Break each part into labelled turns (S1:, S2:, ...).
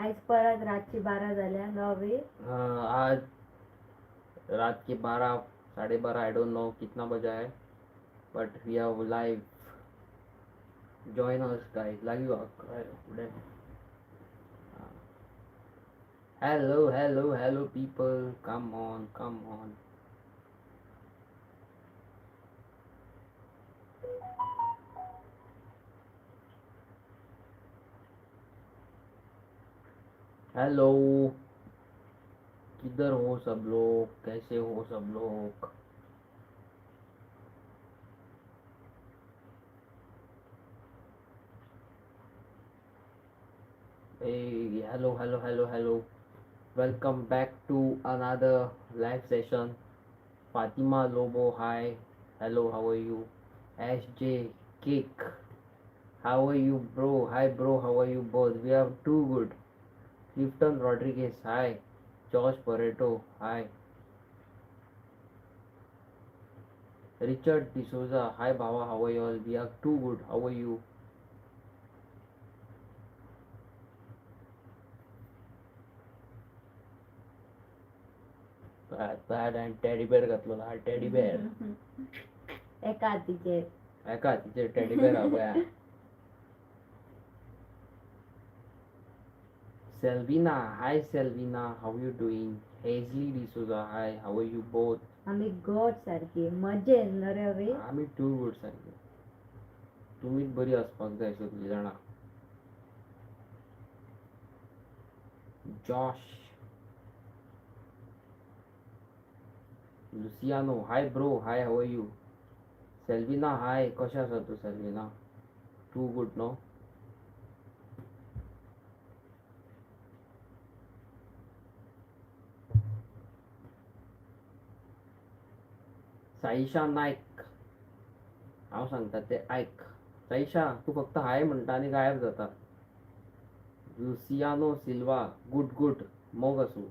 S1: आज परत रातची 12 झाल्या नवे.
S2: आज रात के 12 12:30 आई डोंट नो कितना बजा है but we are live. Join us guys. लागी पुढे. Hello people. Come on. Hello. किधर हो सब लोग? कैसे हो सब लोग? Hey, hello. Welcome back to another live session. Fatima Lobo, hi. Hello, how are you? SJ Cake, how are you, bro? Hi, bro, how are you both? We are too good. Clifton Rodriguez, hi. Josh Pareto, hi. Richard D'Souza, hi, Baba, how are you all? We are too good. How are you? Bad and teddy bear घातलेला हा teddy bear.
S1: एका हातीचे.
S2: एका हातीचे teddy bear हा बया. Selvina, hi Selvina, how you doing? Hazley D'Souza, hi, how are you both?
S1: आम्ही God सारखी मजे नरे रे.
S2: आम्ही टू गुड सारखे. तुम्हीच बरी असपाक जाय सगळी जाणा. Josh, Luciano, hi bro, hi, how are you? Selvina, hi, कशा आसा तू Selvina? Too good, no? Saisha Naik, हांव सांगता ते ऐक. साईशा, तू फक्त हाय म्हणटा आनी गायब जाता. लुसियानो सिल्वा, गुड मोग असू.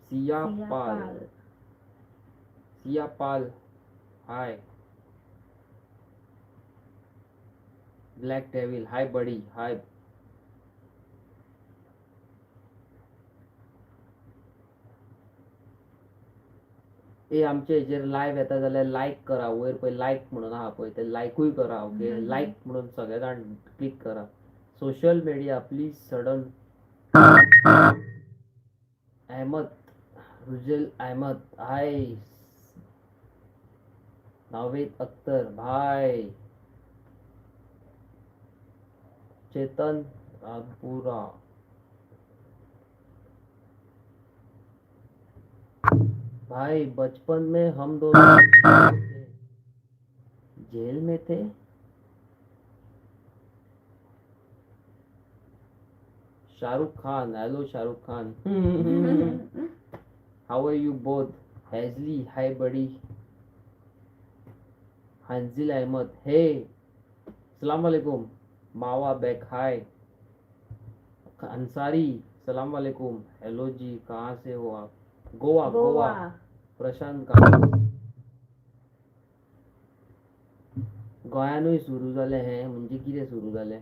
S2: सिया पाल, हाय. ब्लॅक डेव्हिल, हाय बडी, हाय. ए आमचे हेजेर लायव्ह येता जाल्यार लायक करा. वयर पळय लायक म्हणून आहा पळय ते लायकूय करा. ओके, लायक म्हणून सगळे जाण क्लिक करा. सोशल मीडिया प्लीज सडन. अहमद, रुजेल अहमद, हाय. नावेद अख्तर, भाई. चेतन राजपुरा, भाई बचपन में हम दोनों जेल में थे. Shahrukh Khan, hello Shahrukh Khan. How are you both? Hazli, hi buddy. Hanzil Ahmed, hey. सलाम वालेकुम. मावा बैक, हाय. अंसारी, सलाम वालेकुम. हेलो जी, कहाँ से हो आप? गोवा. प्रशांत का गोंयानूय सुरू जाले हे म्हणजे कितें सुरू जालें?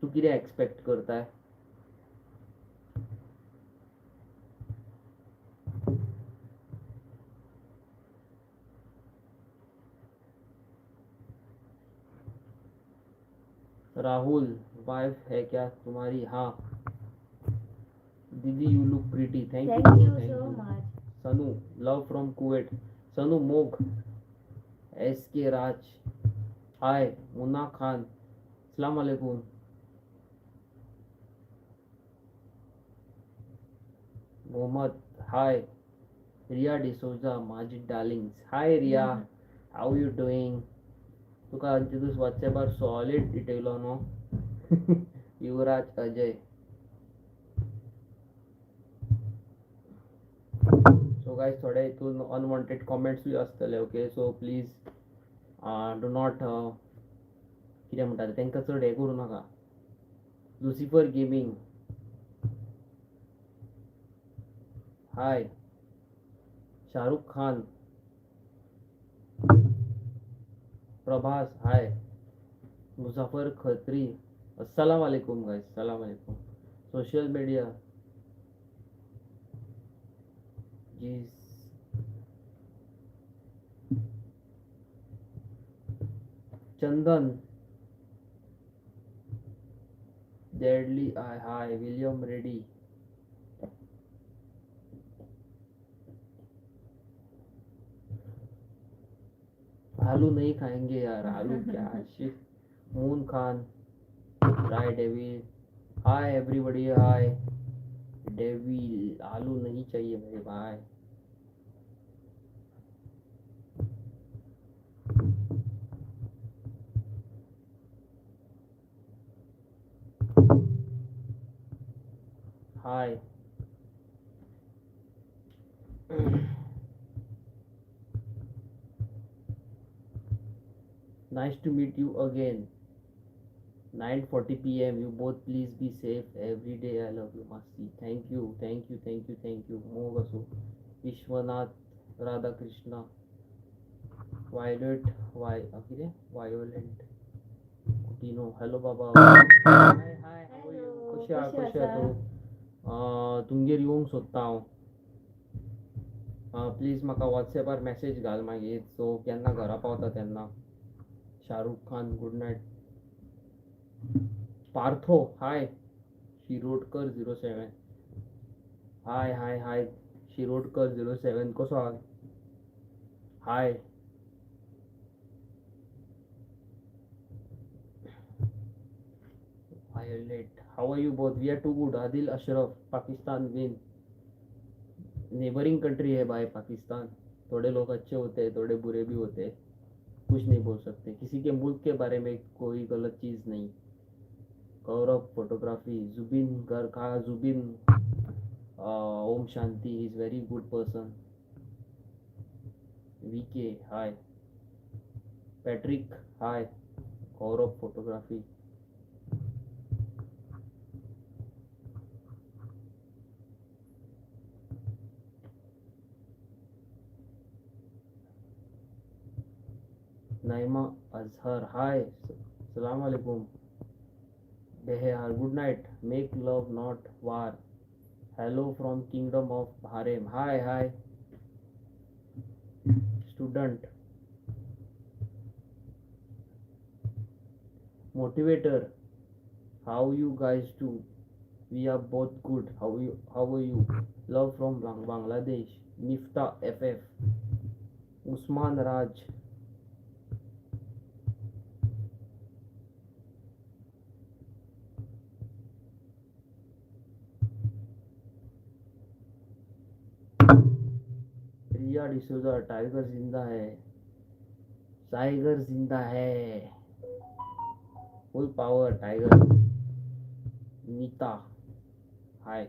S2: तू कितें एक्सपेक्ट करताय? राहुल, वाइफ है क्या तुम्हारी? हाँ दीदी, you look pretty. Thank you
S1: so much.
S2: Sanu, love from Kuwait. Sanu मोग, S K Raj, hi. Munna Khan, सलाम वालेकुम. Mohammed, hi. Riya D'Souza, Majid darlings, hi Riya. How you doing? तुका अंतिदूस व्हॉट्सॲपार सॉलिड इटयलो न्हू. युवराज अजय. सो गायज थोडे हितून अनवॉन्टेड कॉमेंट्सूय आसतले. Okay, so please do not कितें म्हणटा तेंकां चड हें करूं नाका. Lucifer gaming, hi. Shahrukh Khan, Prabhas hi, Muzaffar Khatri अस्सलाम वालेकुम गाइस, सलाम वालेकुम. Social media ji. Chandan deadly I hi, William ready. आलू नहीं खाएंगे यार, आलू क्या shit. Moon Khan Rai devil hi everybody hi. Devil आलू नहीं चाहिए मेरे भाई. हाय. Nice to meet you again. 9:40 p.m. You both please be safe every day. I love you, Masti. Thank you, thank you, thank you, thank you. Mogasu, Vishwanath, Radha Krishna, Violet, Violent, Kutino. Hello, Baba. Hi, hi. How are you?
S1: Hello,
S2: कशी आहा,
S1: कशी
S2: कशी आहा
S1: आसा?
S2: तू? तुमगेर येवंक सोदता हांव. प्लीज म्हाका वॉट्सॅपार मॅसेज घाल मागीर, सो केन्ना घरा पावता तेन्ना. Shahrukh Khan good night. Partho hi. Shirodkar 07 hi hi hi. Shirodkar 07 कसो आहा? Hi. Violet, how are you both? We are too good. Adil Ashraf, Pakistan win. Neighbouring country है भाई पाकिस्तान. थोड़े लोग अच्छे होते हैं, थोड़े बुरे भी होते हैं. कुछ नहीं बोल सकते किसी के मुल्क के बारे में, कोई गलत चीज़ नहीं. Gaurav photography. Zubeen Garg Zubeen. Om Shanti is very good person. VK hi. Patrick hi. Gaurav photography. Naima Azhar hi. सलाम वालेकुम. Behar, good night. Make love, not war. Hello from Kingdom of Harem. Hi, hi. Student. Motivator. How you guys do? We are both good. How are you? Love from Bangladesh. Mifta FF. Usman Raj. Riya D'Souza. Tiger जिंदा है. Tiger जिंदा है. Full power tiger. Neeta hi.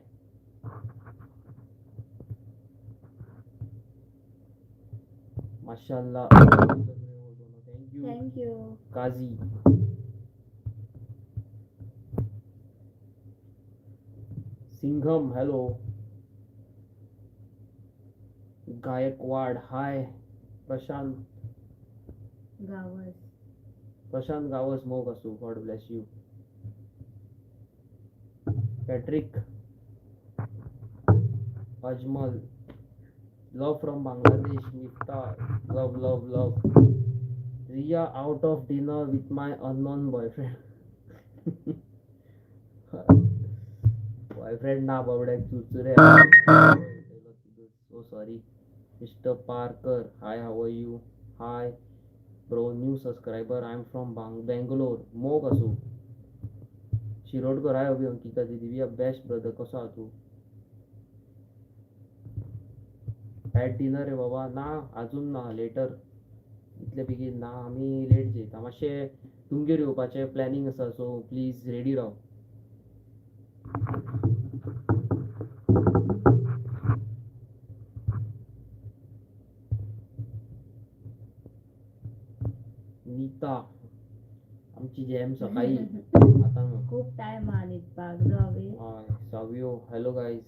S2: माशाल्लाह. Thank you.
S1: Thank you.
S2: Kazi. Singham hello. Gaikwad hi. Prashant Gawas मोग असू. God bless you. Patrick Ajmal. Love from Bangladesh. Mifta love love love. Riya out of dinner with my unknown boyfriend. Boyfriend ना बाबड्याक चुरचुरे. So sorry. Mister Parker hi. How are you? Hi bro. New subscriber. I am from Bangalore. मोग असू. Shirodkar hi. अभी अंकिता दीदी. We are best brother. कसो आहा तू? ॲट डिनर रे बाबा. ना अजून ना. लेटर. इतले बेगीन ना. आमी लेट जेयता. मातशें तुमगेर येवपाचें प्लॅनिंग आसा, सो प्लीज रेडी राव. नीता आमची जॅम सकाळी. आता
S1: खूप टाइम न्हिदपाक जावे.
S2: हय. Savio hello guys.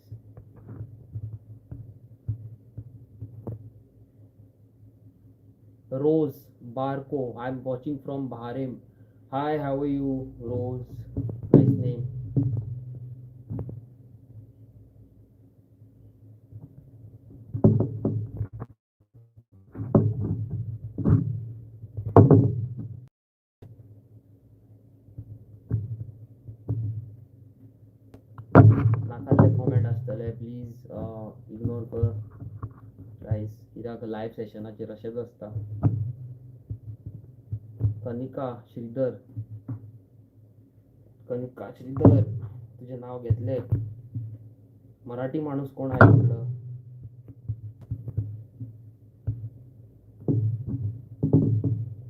S2: Rose Barco, I'm watching from Bahrain. Hi, how are you, Rose? Nice name. नाकातले कॉमेंट आसतले प्लीज इग्नोर कर गाईस, कित्याक लाईव्ह सेशनाचेर अशेंच आसता. कनिका श्रीधर, कनिका श्रीधर, तुझे नाव घेतले. मराठी माणूस कोण आहे इकडं?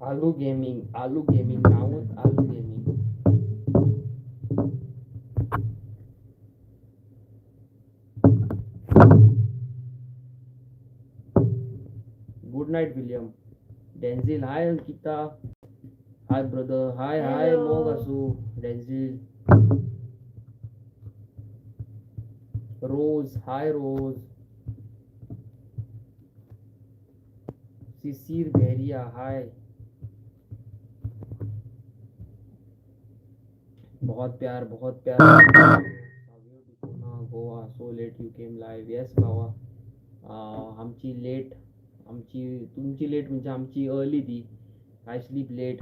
S2: आलू गेमिंग, आलू गेमिंग नावच आलू gaming. Good night William. Denzil, hi Ankita, hi brother, hi hi
S1: Hello.
S2: मोग असू. डेन्झिल, रोज, हाय रोज. शिशिर भेरिया, हाय. बहुत प्यार, बहुत प्यार. सावियो डिकोना, Goa. So late you came live. Yes भावा, आमची लेट, तुमची लेट म्हणजे आमची अर्ली ती. I sleep late.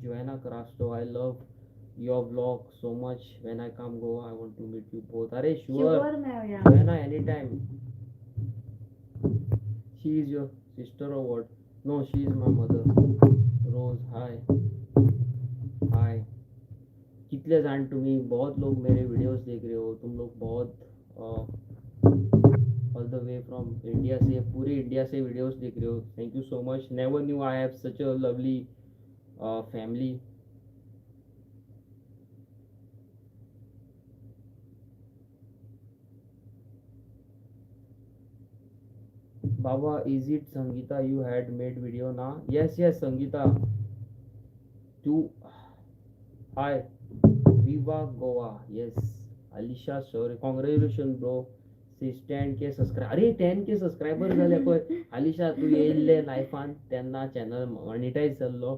S2: Joanna Carasto, I love your vlog so much. When I come Goa, I want to meet you both. अरे sure,
S1: sure ma'am.
S2: Joanna, anytime. She is your sister or what? No, she is my mother. Rose, hi. Hi. कितने जान तुम्ही, बहुत लोग मेरे videos देख रहे हो. तुम लोग बहुत all the way from India से, पूरे इंडिया से वीडियोस देख रहे हो. Thank you so much. Never knew I have such a lovely family. Baba, is it Sangeeta you had made video na? Yes, yes, Sangeeta. To hi, Viva Goa. Yes, Alisha, sorry, congratulations, bro. Sis 10K subscribe. अरे 10K subscriber झाले पळय. अलिशा, तू येयल्ले लायफान तेन्ना channel monetise जाल्लो.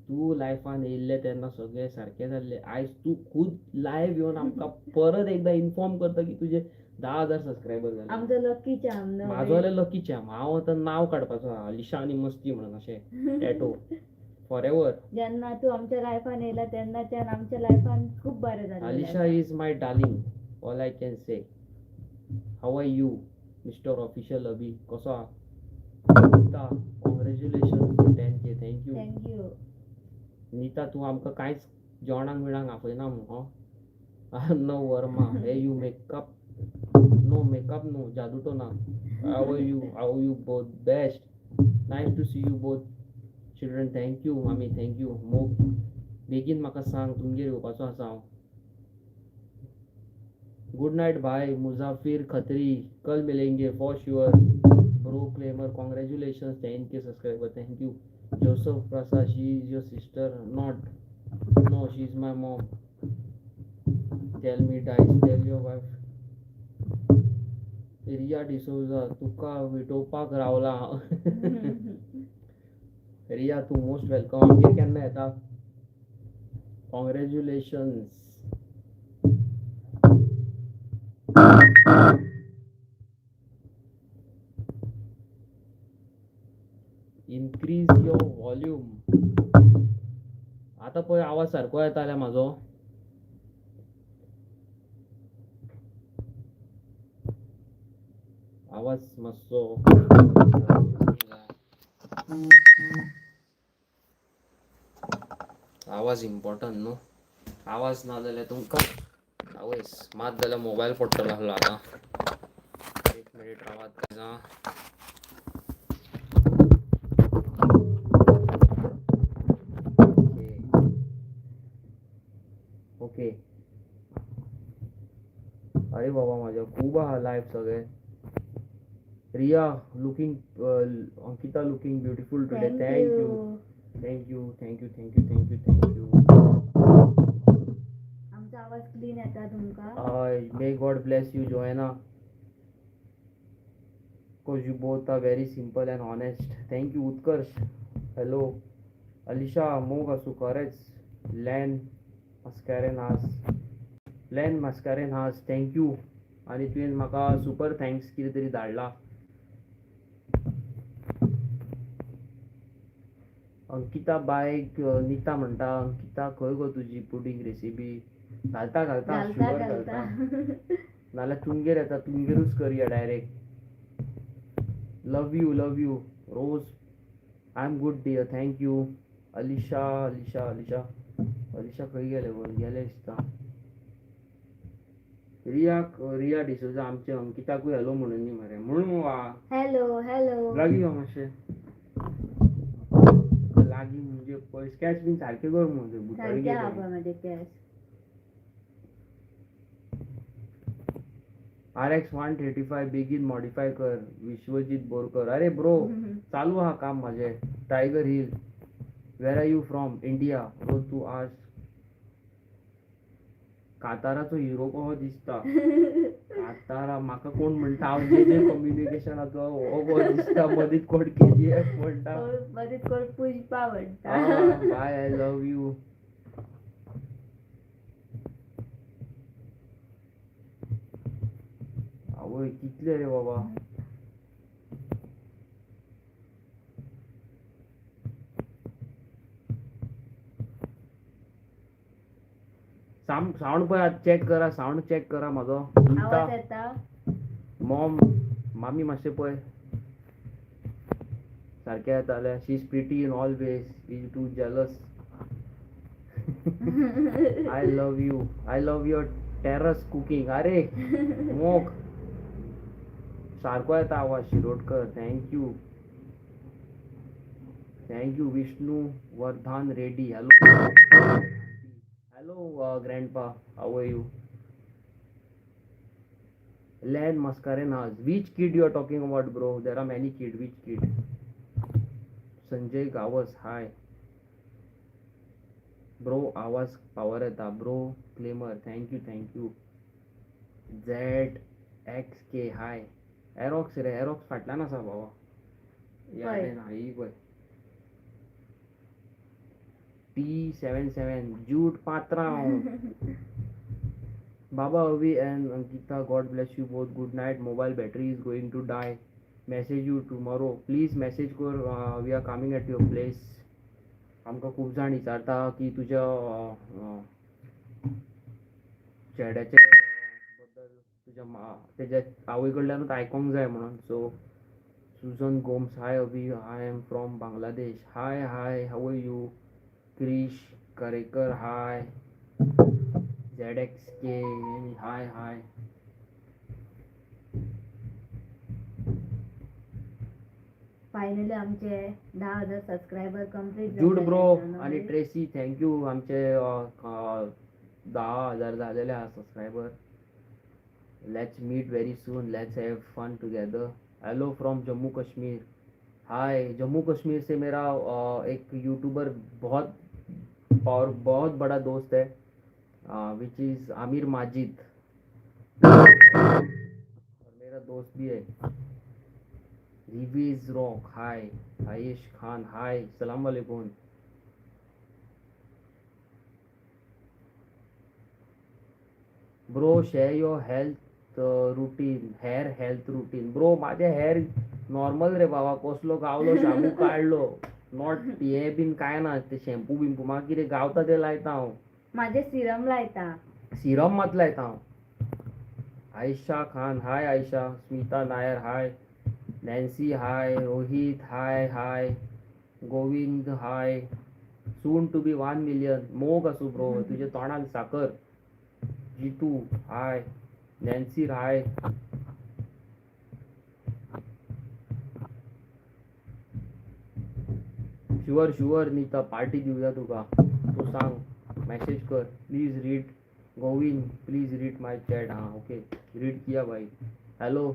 S2: तू लायफान येयल्ले तेन्ना सगळे सारके जाल्ले. आयज तू खुद लायव्ह येवन आमकां परत एकदा इन्फॉर्म करता की तुझे 10,000 सबस्क्रायबर झाले.
S1: आमचं लकी चाम न
S2: माझं जाल्यार लकीचे. हांव आतां नाव काडपाचो अलिशा आनी मस्ती म्हणून अशें टॅटो फॉर एवर.
S1: जेन्ना तू आमच्या लायफान येयला तेन्नाच्यान आमच्या लायफान खूप बरें जालें.
S2: Alisha is my darling, all I can say. How are you mister official अभी, कसो आहा? Nita, congratulation for 10K. Thank you.
S1: Thank you.
S2: Nita, तू आमकां कांयच जेवणाक बिवणाक आपयना मुगो. No Verma, hey you makeup, no makeup, no जादू तो ना. How are you both? Best. Nice to see you both children. Thank you मामी, थँक्यू. मोग बेगीन म्हाका सांग तुमगेर येवपाचो आसा हांव. गुड नाईट भाई मुजाफिर खत्री. कल मिलेंगे फॉर श्योर. ब्रो क्लेमर, congratulations 10K subscriber. Thank you. Joseph Prasad, she is your sister? Not, no, she is my mom. Tell me Dias, tell your wife. Riya D'Souza, तुका विटोवपाक रावला हांव. रिया, तू मोस्ट वेलकम. आमगेर केन्ना येता? कॉंग्रॅच्युलेशन्स. Increase your volume. आता पळय आवाज सारको येताले म्हाजो. आवाज मातसो आवाज इम्पॉर्टंट न्हू. आवाज ना जाल्यार तुमकां आवयस मात जाल्यार मोबायल पडटलो आसलो आतां. एक मिनीट रावात कांय. ओके. अरे बाबा, माझ्या खूप आहा लाईव्ह सगळे. Riya looking, Ankita looking beautiful today. Thank you, thank you, thank you, thank you, thank you, thank you.
S1: आमचा आवाज क्लीन येता तुमका?
S2: May God bless you Joanna. Because you both are very simple and honest. Thank you, Utkarsh. Hello. Alisha, Mog Asu Correct. Len Mascarenas. Thank you. आणि तुवें म्हाका super thanks कितें तरी धाडला. अंकिता बायक नीता म्हणटा अंकिता खंय गो तुजी पुडिंग रेसिपी घालता शुगर घालता नाल्यार तुमगेर येता तुमगेरूच करया direct. Love you Rose. I am good dear thank you. Alisha खंय गेले गो गेले दिसता. रिया डिसोजा आमचे अंकिताकूय हॅलो म्हणून न्ही मरे म्हणून वा
S1: हॅलो
S2: लागीं गो मातशें लागीं म्हणजे पळय स्कॅच बीन सारकें कर म्हणजे बुतारी
S1: सारखे आहा पळय माझे कॅश.
S2: RX 135 बेगीन मॉडिफाय कर. विश्वजित बोरकर. अरे ब्रो चालू आहा काम माझे. Tiger Hill. Where are you from? India. Bro तू आज काताराचो हिरो कसो दिसता. कातारा म्हाका कोण म्हणटा हांव जे कम्युनिकेशनाचो हो गो दिसता मदींच कोण KGF म्हणटा.
S1: मदींच कोण पुष्पा म्हणटा.
S2: Bye I love you. आवय कितले रे बाबा. साऊंड पळय साऊंड चेक करा म्हाजो.
S1: आवाज येता.
S2: मॉम मामी मातशें पळय सारकें येता जाल्यार. She is pretty in all ways. Is too jealous. I love your terrace cooking. अरे मोग सारको येता आवाज Shirodkar. Thank you Vishnu Vardhan Reddy. Hello grandpa how are you. Len Mascarenas. Which kid you are talking about, bro? There are many kid. Which kid? Sanjay Gawas. Hi. Bro, आवाज power येता. Bro, claimer. Thank you. ZXK. Hi. Aerox रे. Aerox फाटल्यान आसा बाबा. याद नाही पळय. T77. Jude Patraon. Baba Avi and Ankita, God bless you both. Good night. Mobile battery is going to die. Message you tomorrow. Please message कर. We are coming at your place. आमकां खूब जाण विचारता की तुज्या चेड्याचे बद्दल तुज्या तेज्या आवय कडल्यानूच आयकोंक जाय म्हणून. सो सुजन Gomes. Hi Abhi. I am from Bangladesh. Hi how are you. Krish Karekar. Hi. ZXK. Hi.
S1: Finally आमचे 10,000 सबस्क्रायबर कंप्लीट झाले.
S2: जूड ब्रो आणि ट्रेसी थँक्यू. आमचे 10,000 झालेले आहा subscriber. Let's meet very soon. Let's have fun together. Hello from Jammu Kashmir. Hi. Jammu Kashmir से मेरा एक YouTuber बहुत बड़ा दोस्त है विच इज आमिर माजिद और मेरा दोस्त भी है. रिवीज रॉक. हाय. आयुष खान. हाय. सलाम वालेकुम. Bro share your health routine. Health routine. Bro माझे हेअर नॉर्मल रे बाबा. कसलो गावलो शाबू काढलो. नॉट हे बीन काय ना ते शॅम्पू बिंपू म्हाका कितें गावता ते लायता हांव.
S1: माझे सिरम लायता.
S2: सिरम मात लायता हांव. Ayesha Khan. Hi Ayesha. Smita Nair. Hi. Nancy. Hi. Rohit. Hi. Govind. Hi. Soon to be 1 million. मोग असू ब्रो तुझे तोंडाक साकर. Jitu. Hi. Nancy. Hi. Sure Neeta party दिवया तुका. तू सांग मेसेज कर. Please read. Govind please read my chat. हाँ ओके रीड किया भाई. Hello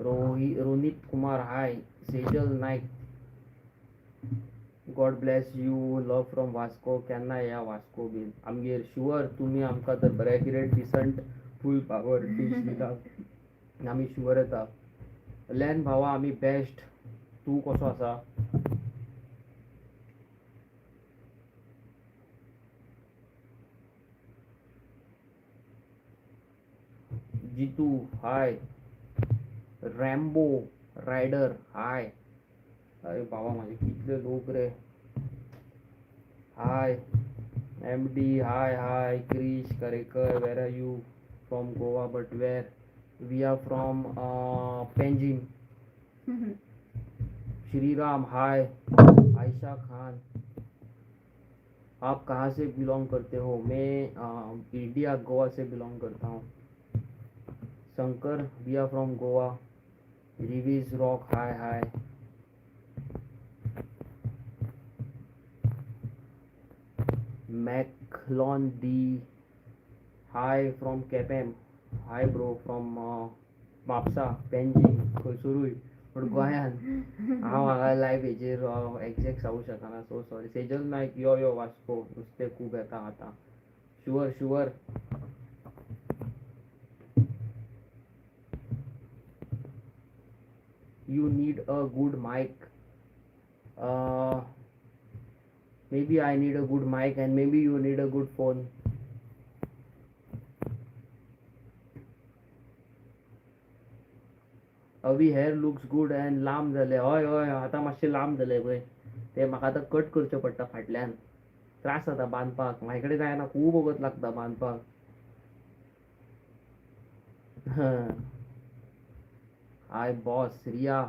S2: Ronit Kumar. Hi. Sejal Naik. God bless you. Love from Vasco. केन्ना या वास्को बीन आमगेर. शुअर तुमी आमकां तर बऱ्या कितें डिसंट फूल पावर डिश दिता. आमी शुअर येता. लेन भावा आम्ही बेस्ट. तू कसो आसा? Jitu hi. Rambo rider hi. अरे बाबा माझे कितले लोक रे. Hi MD hi hi. Krish Karekar where are you from Goa but where we are from Panjim. Shriram hi. Ayesha Khan आप कहाँ से बिलोंग करते हो? मैं इंडिया गोवा से बिलोंग करता हूँ. Shankar we are from Goa. रिवीज रॉक हाय हाय. मैकलॉन D hi from Quepem. Hi bro from Mapusa Panjim खंयसरूय पूण गोंयान. हांव हांगा लायव्ह हेजेर एग्जॅक्ट सांगू शकना. So sorry. Sejal Nayak yo yo Vasco. नुस्तें खूब येता आतां. Sure sure. You need a good mic. Maybe I need a good mic and maybe you need a good phone. अवी हेअर लुक्स गुड अँड लांब जाले. हय हय आतां मातशें लांब जाले पळय. ते म्हाका आतां कट करचें पडटा फाटल्यान. त्रास जाता बांदपाक. म्हाजे कडेन जायना. खूब वगत लागता बांदपाक. हाय बॉस. रिया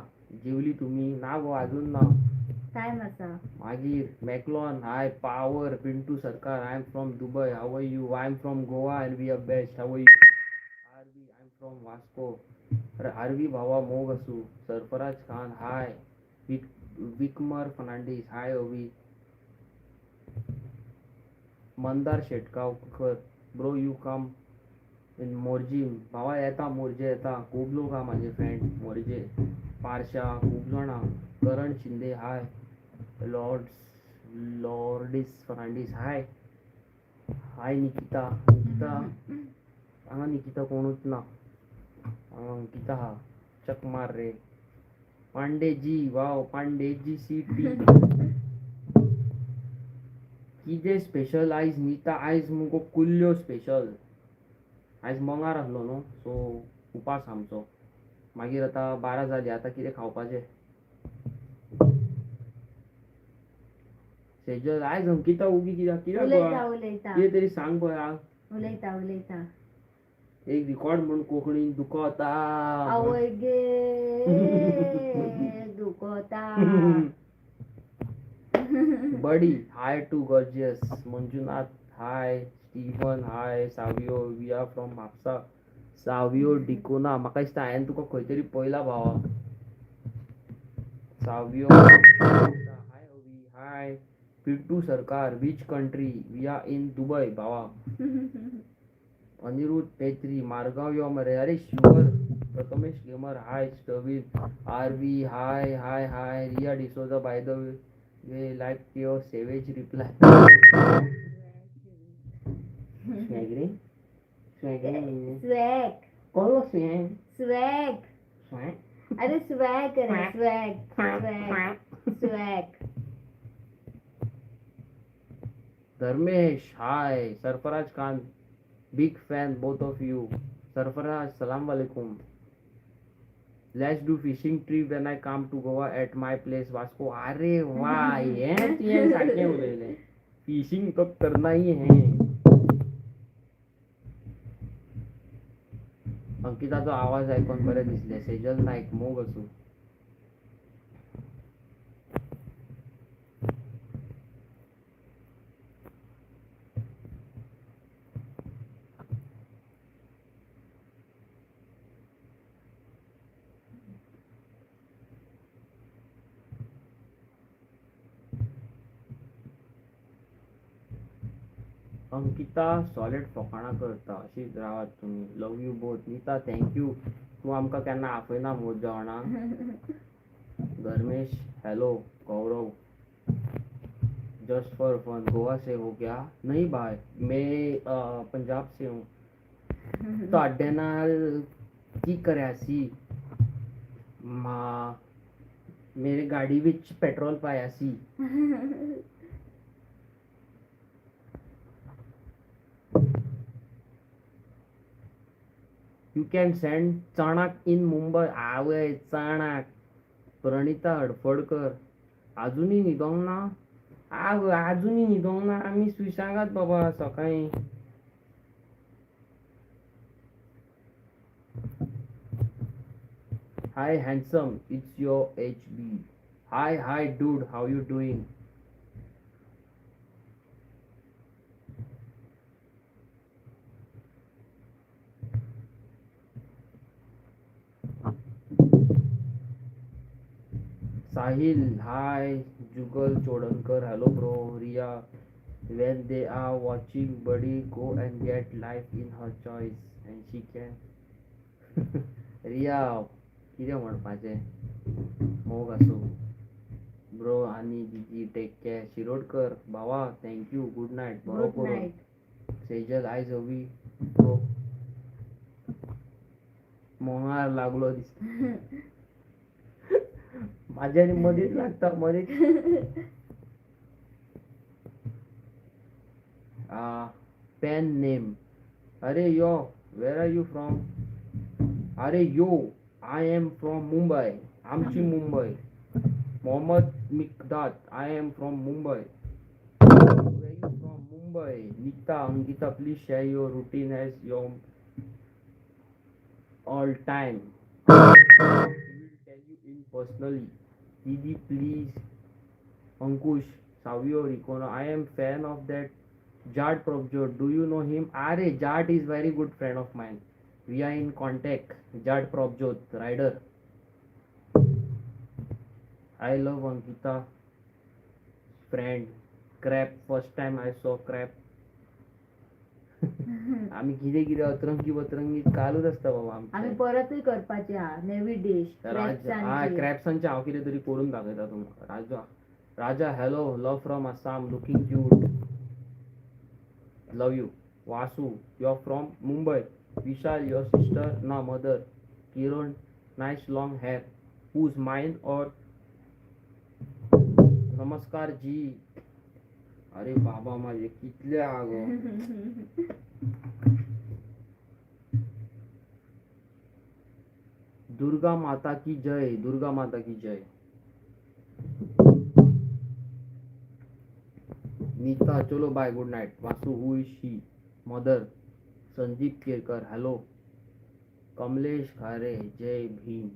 S2: जेवली तुम्ही? ना गो अजून ना.
S1: टाइम आसा.
S2: मागीर मॅकलॉन हाय. Power Pintu Sarkar I am from Dubai. How are you? I am from Goa and we are best. How are you? Aarvi I am from Vasco. अरे आरवी भावा मोग असू. सरफराज खान हाय. विकमर Fernandes hi. Avi Mandar Shetkavkar bro you come in Morjim. भावा येता मोर्जे येता. खूब लोक हा माझे फ्रेंड मोर्जे. पारशा खूब जाणां. करण शिंदे हाय. लॉर्डिस फर्नांडीस हाय. हाय निकिता. निकिता हांगा निकिता कोणूच ना. अंकिता हा. चक मार रे. पांडेजी वाव. पांडेजी सिटी. कितें स्पेशल आयज नीता? आयज मुगो कुल्ल्यो स्पेशल. आयज मंगार आसलो न्हू सो उपास आमचो. मागीर आतां 12 जाली. आतां कितें खावपाचें. सेजल आयज अंकिता उगी कित्याक
S1: उलयता उलयता
S2: कितें तरी सांग पळोवया.
S1: उलयता उलयता.
S2: एक रिकॉर्ड म्हण कोंकणीन दुखता.
S1: आवय गे दुखता.
S2: Buddy hi too gorgeous. Manjunath hi. Stephen hi. Savio we are from Mapusa. Savio डिकोना. म्हाका दिसता हांवें तुका खंय तरी पळयला भावा. सावियो हाय. अवी hi. Pintu Sarkar which country? We are in Dubai भावा. अनिरुद्ध पेत्री मारगाव यो मरे. अरे sure. Prathamesh gamer hi. Stevin Aarvi hi hi hi. Riya D'Souza by the way like your savage reply. Swag म्हणजे
S1: स्वॅग.
S2: कोणलो स्वॅग?
S1: स्वॅग.
S2: स्वॅग
S1: अरे स्वॅग रे. Swag swag swag.
S2: Dharmesh hi. Sarfaraz Khan big fan both of you. Sarfaraz सलाम वालेकुम. Let's do fishing trip when I come to Goa at my place Vasco. अरे वाह हें तुवें सारकें उलयलें. फिशिंग तो करना ही है. अंकिताचो आवाज आयकून बरें दिसलें. सेजल नायक मोग असू. अंकिता सॉलिड फकाणां करता. अशीच रावात तुमी. Love you both. Nita thank you. तूं आमकां केन्ना आपयना मुगो जेवणाक. Dharmesh hello. Gaurav just for fun Goa से हो क्या? नहीं भाई मैं पंजाब से हूँ. ਤੁਹਾਡੇ ਨਾਲ ਕੀ ਕਰਿਆ ਸੀ? माँ मेरे गाड़ी विच पेट्रोल पाया सी यू कैन सेंड चाणक इन मुंबई आवय चाणक प्रणिता हडफडकर अजूनही निघाव ना अजूनही निघाव ना आम्ही सुशांगात बाबा सकाळी hi handsome it's your HB hi dude how you doing Sahil hi Jugal Chodankar hello bro Riya when they are watching buddy go and get life in her choice and she can रिया कितें म्हणपाचें मोग आसूं ब्रो आनी दिदी टेक केअर शिरोडकर भावा thank you good night बरो
S1: good
S2: करून
S1: night.
S2: Sejal आयज हवी ब्रो मोंगार लागलो दिसता माझ्या मदीच लागता मदीच पेन नेम अरे yo where are you from अरे yo I am from Mumbai आमची Mumbai Mohammed Miqdad I am from Mumbai where you from Mumbai Nita Angita please share your routine as your all time we will tell you in personally Didi please Ankush Savio Ricona I am fan of that Jad Prabjot do you know him Are Jad is very good friend of mine we are in contact Jad Prabjot rider I love Ankita friend crap first time I saw crap आम्ही कितें कितें अतरंगी बतरंगी चालूच आसता बाबा
S1: आम्ही
S2: आमचें
S1: परतूय करपाचे हा नेवी डिश
S2: क्रॅप्सांचे हांव कितें तरी करून दाखयता तुमकां Raja Raja hello love from Assam looking cute love you Vasu you are from Mumbai Vishal your sister ना mother Kiran nice long hair whose mind और नमस्कार जी अरे बाबा माझे कितले आगो दुर्गा माता की जय दुर्गा माता की जय नीता चलो bye good night Vasu who is she mother Sandeep Kerkar hello Kamlesh Khare जय भीम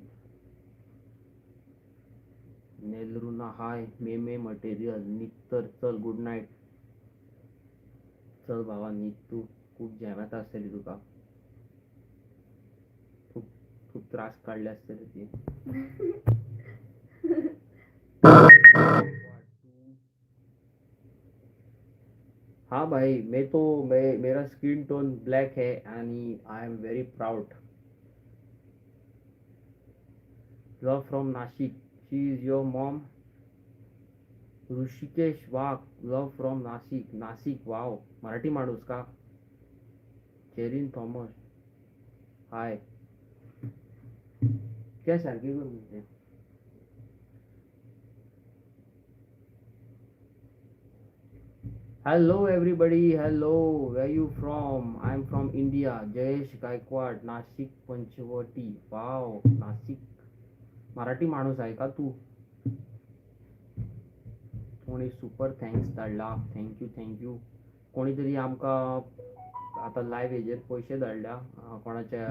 S2: नेलरुना हाय मे मटेरियल नित्तर चल गुड नाईट चल बाबा नीत तू खूप जॅमात आसतली तुका खूप त्रास काढले असतले ती हाँ भाई मेरा स्किन टोन ब्लैक है आणि I am very proud love from Nashik she is your mom Rishikesh Wagh love from Nashik Nashik wow Marathi माणूस का चेरिन थॉमस हाय क्या सारखी करून म्हणते hello everybody hello where you from I'm from India Jayesh Gaikwad Nashik Panchavati वाव नाशिक मराठी माणूस आहे का तू कोणी सुपर थँक्स धाडला थँक्यू कोणीतरी आमका आता लाईव्ह हेजेर पैसे धाडल्या कोणाच्या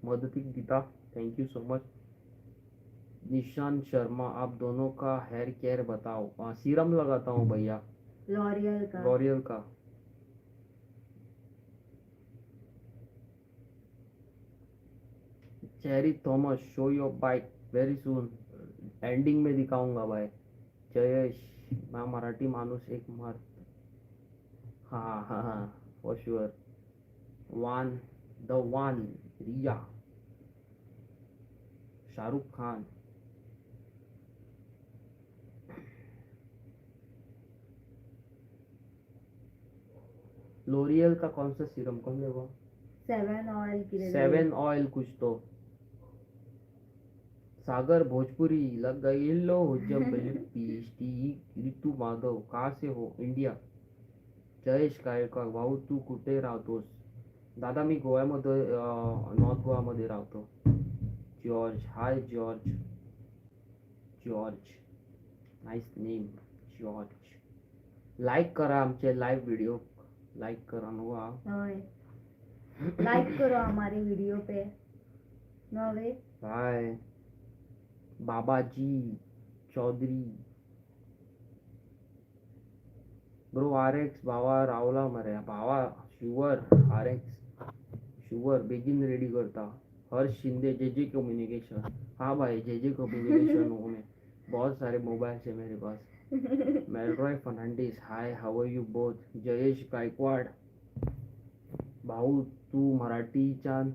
S2: मदतीक दिता thank you so much Nishant Sharma आप दोनों का हेयर केयर बताओ सीरम लगाता हूँ भैया लॉरियल का cherry Thomas show your bike very soon ending में दिखाऊंगा भाई जयेश मैं मराठी माणूस एक मर्द हाँ for sure the one Riya Shahrukh Khan L'Oreal का कौन सा सीरम कौन देगा 7 ऑयल कुछ तो सागर भोजपुरी लगाइलो जब लिपस्टिक ऋतू माधव कहाँ से हो इंडिया जयेश गायकवाड भाऊ तू कुठे राहतोस दादा मी गोव्यामध्ये नॉर्थ गोवामध्ये राहतो George hi George George nice name George like करा आमचे लाईव्ह व्हिडिओ लाईक करा नवा
S1: होय लाइक करो हमारे वीडियो पे नवे
S2: hi Babaji Chaudhary bro RX भावा रावला मरे भावा शुअर आरएक्स शुअर बेगिन रेडी करता हर्ष शिंदे जे कम्युनिकेशन हाँ भाई जे कम्युनिकेशन हो में बहुत सारे मोबाइल है मेरे पास Melroy Fernandes hi how are you both Jayesh Gaikwad भाऊ तू मराठी छान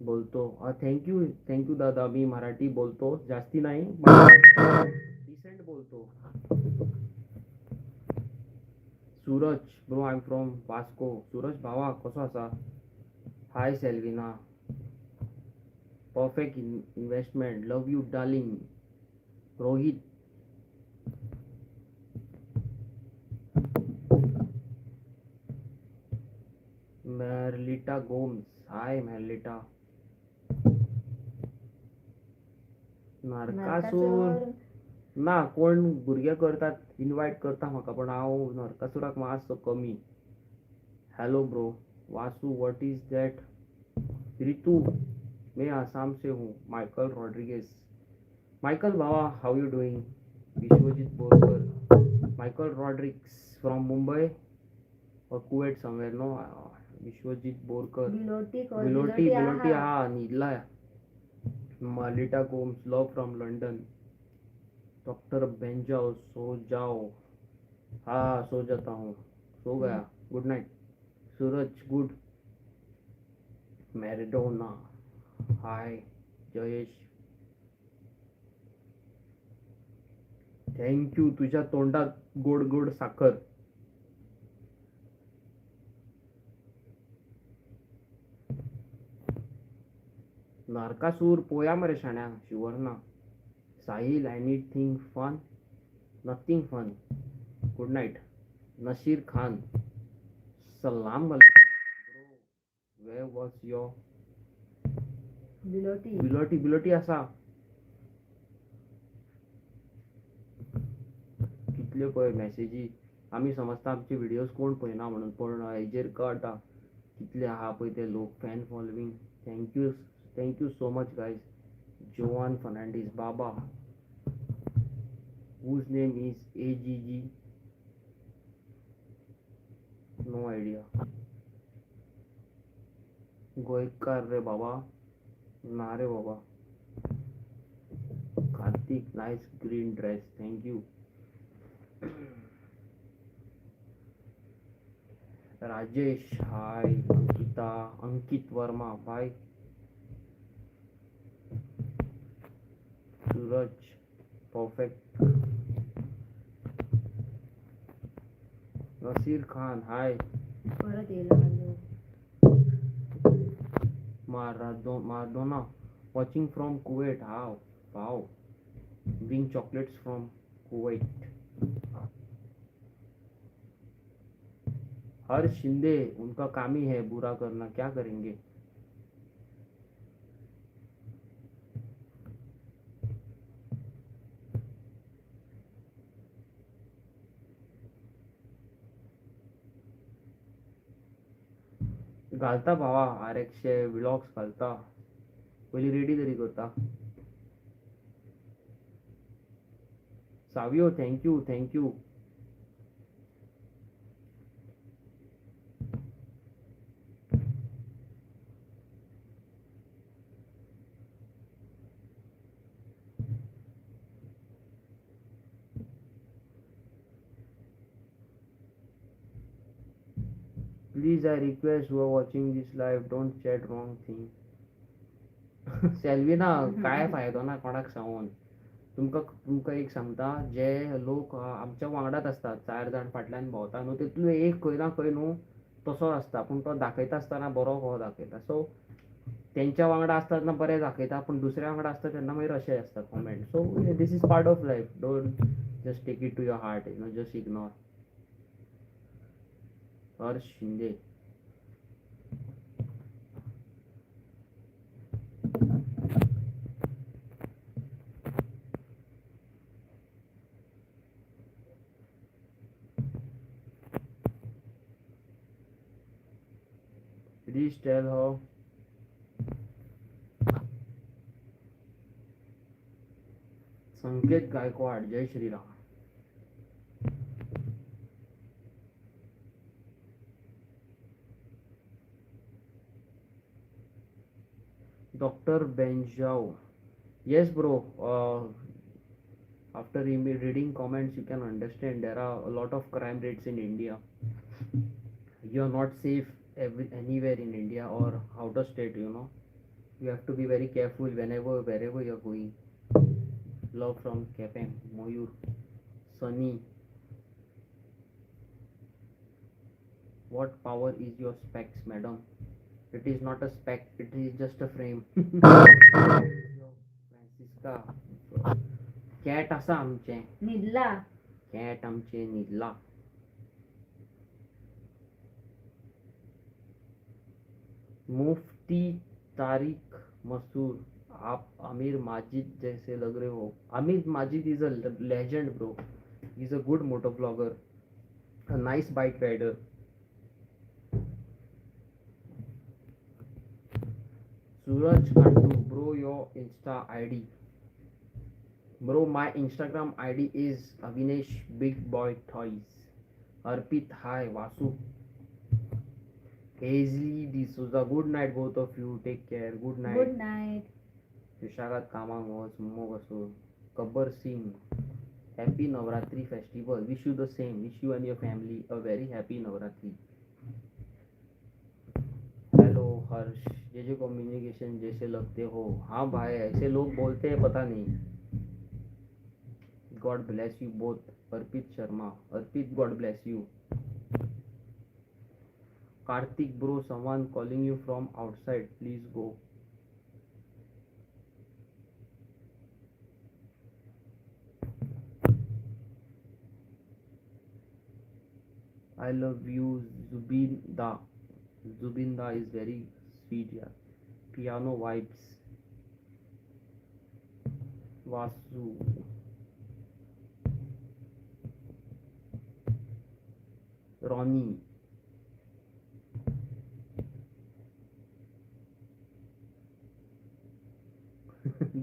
S2: बोलतो थँक्यू दादा मी मराठी बोलतो जास्ती नाही डिसेंट बोलतो Suraj bro I am from Vasco Suraj भावा कसो आसा hi Selvina perfect investment love you darling Rohit Merlita Gomes hi Merlita Narakasur ना कोण भुरगे करतात इनवाइट करता म्हाका पण हांव नरकासुराक मातसो कमी hello bro Vasu what is that Ritu मैं आसाम से हूँ माइकल रॉड्रिगेज माइकल बाबा how you doing Vishwajeet Borkar Michael Rodrigues from Mumbai और Kuwait somewhere no Vishwajeet Borkar बिलोटी हाँ नीला मालिटा Gomes love from London doctor बेंजाओ सो जाओ हाँ सो जाता हूँ सो गया good night Suraj good Maradona hi Jayesh thank you तुझ्या तोंडात गोड गोड साखर नारकासूर पोया मरे शाण्या शिवरना साहिल anything fun nothing fun good night Nasir Khan सलाम वालेकुम वेयर वॉज योर बिलोटी असा कितले पळय मॅसेजी आमी समजता आमचे व्हिडिओज कोण पळयना म्हणून पण हेजेर कळटा कितले आहा पळय ते लोक fan following thank you so much guys Joanne Fernandes बाबा whose name is AGG no idea गोयकर रे बाबा ना रे बाबा Kartik nice green dress thank you Rajesh hi Ankita Ankit Verma भाई सूरज परफेक्ट नसीर खान हाय
S1: परत येला
S2: Maradona watching from Kuwait how wow bring chocolates from Kuwait हर्ष शिंदे उनका काम ही है बुरा करना क्या करेंगे घालता भावा आरएक्सचे व्लॉग्स घालता पयली रेडी तरी करता Savio thank you Please, I request who are watching this live, don't chat wrong thing. Selvi ना काय फायदो ना कोणाक सांगून तुमकां एक सांगता जे लोक आमच्या वांगडाच असतात 4 जाण फाटल्यान भोंवता न्हू तितून एक खंय ना खंय न्हू तसो आसता पूण तो दाखयता आसतना बरो कसो दाखयता सो त्यांच्या वांगडा असतात ना बरे दाखयता, पण दुसऱ्या वांगडा असतात त्यांना मागीर अशें असता comment. So this is part of life. Don't just take it to your heart, just ignore. Harsh Shinde. Please tell her. संकेत गायकवाड. जय Shriram. Dr. Benjao. Yes, bro. After reading comments, you can understand there are a lot of crime rates in India. You are not safe anywhere in India or out of state. You have to be very careful wherever you are going. Love from Kepem. Moyur. Sunny. What power is your specs, madam? It is not a spec, it is just a frame. Francisca. Cat असा आमचे.
S1: निदला.
S2: Cat आमचे निदला. मुफ्ती तारिक मसूर. आप आमिर माजिद जैसे लग रहे हो. Amir Majid is a legend, bro. He's a good motor vlogger, a nice bike rider. Suraj Kandu, bro, your Insta ID. Bro, my Instagram ID is Avinesh Big Boy Toys. Arpit, hi. Vasu. Hazley D'Souza, good night both of you. Take care. Good night.
S1: Good night.
S2: Vishagat Kamangos, Mogasu. Kabbar Singh. Happy Navratri festival. Wish you the same. Wish you and your family a very happy Navratri. Hello Harsh. J communication जैसे लगते हो. हाँ भाई, ऐसे लोग बोलते हैं, पता नहीं. God bless you both. Arpit Sharma. Arpit, God bless you. Karthik, bro, someone calling you from outside. Please go. I love you, Zubinda. Zubinda is very sweet, yeah. Piano vibes. Vasu. Ronnie.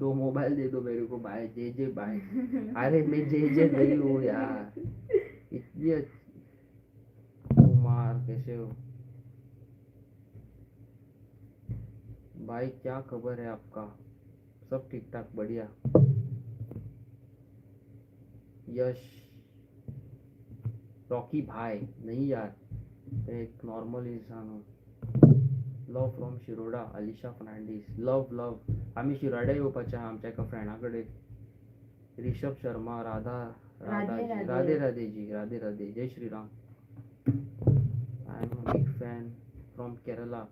S2: दो mobile दे दो मेरे को. By J bye. अरे मैं जे नहीं हूँ यार. इतनी कुमार कैसे हो भाई? क्या खबर है आपका? सब ठीक ठाक, बढ़िया. यश. रॉकी भाई नहीं यार, एक नॉर्मल इंसान हूँ. Love from Shiroda. Alisha Fernandes. Love. आम्ही शिरोडा येवपाच्या आमच्या एका फ्रेंडा कडेन. ऋषभ शर्मा. राधे जी. राधे. जय Shriram. I am a big fan from Kerala.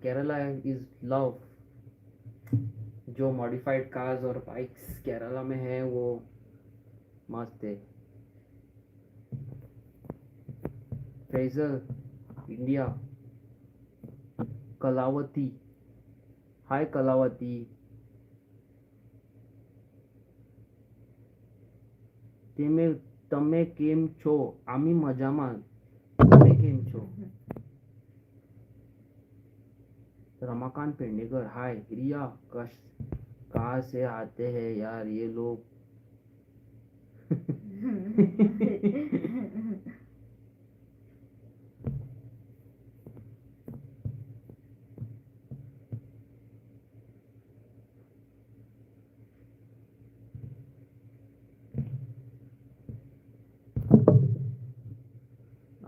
S2: Kerala is love. जो मॉडिफाइड कार्स और बाइक्स केरला में है वो मस्त है. फैजल, इंडिया. कलावती. हाय कलावती. તમે કેમ છો? આમી મજામાં. તમે કેમ છો? रमाकांत पेडणेकर. हाय रिया. कहाँ से आते हैं यार ये लोग?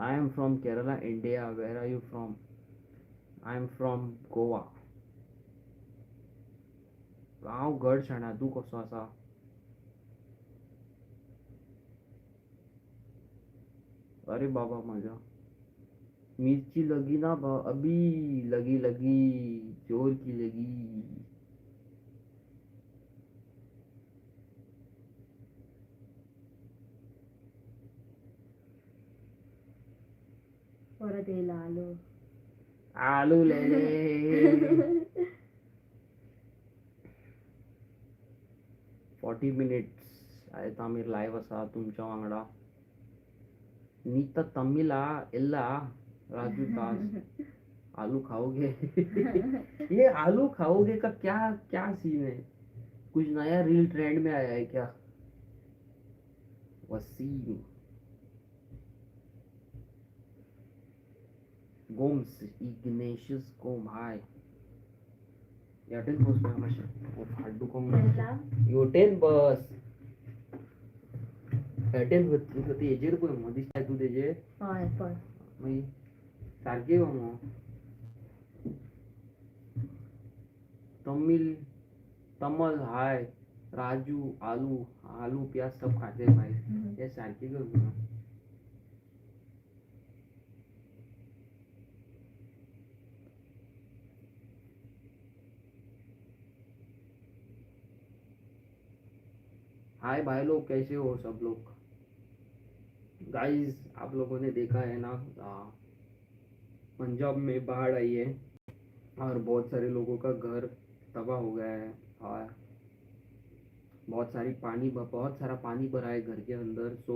S2: I am from Kerala, India. Where are you from? I am from Goa. गाव गड शाणा. तू कसो आसा? अरे बाबा माझा. मिरची लगी ना अभी लगी. चोर की लगी.
S1: परत येईल आलो.
S2: आलू ले ले. 40 मिनिट्स आयत आम्ही लाईव्ह असा तुमच्या वांगडा. नीता तमिला एल्ला राजू दास. आलू खाओगे? ये आलू खाओगे का क्या क्या सीन है? कुछ नया रील ट्रेंड में आया है क्या? वसीम गोम्स इग्नेशियस गोम हाय. याटेन बस में माशे ओ फाडू कोम
S1: त्यांना
S2: योटेन बस याटेन बस ते एजेर कोण मधीच काय तू तेजे
S1: हय पण
S2: मी सारखे हो मग तमिल तमल हाय राजू आलू आलू प्याज सब खाते हैं भाई. ये सारखी करू ना. हाय भाई लोग, कैसे हो सब लोग? गाइस आप लोगों ने देखा है ना, पंजाब में बाढ़ आई है और बहुत सारे लोगों का घर तबाह हो गया है और बहुत सारा पानी भरा है घर के अंदर. So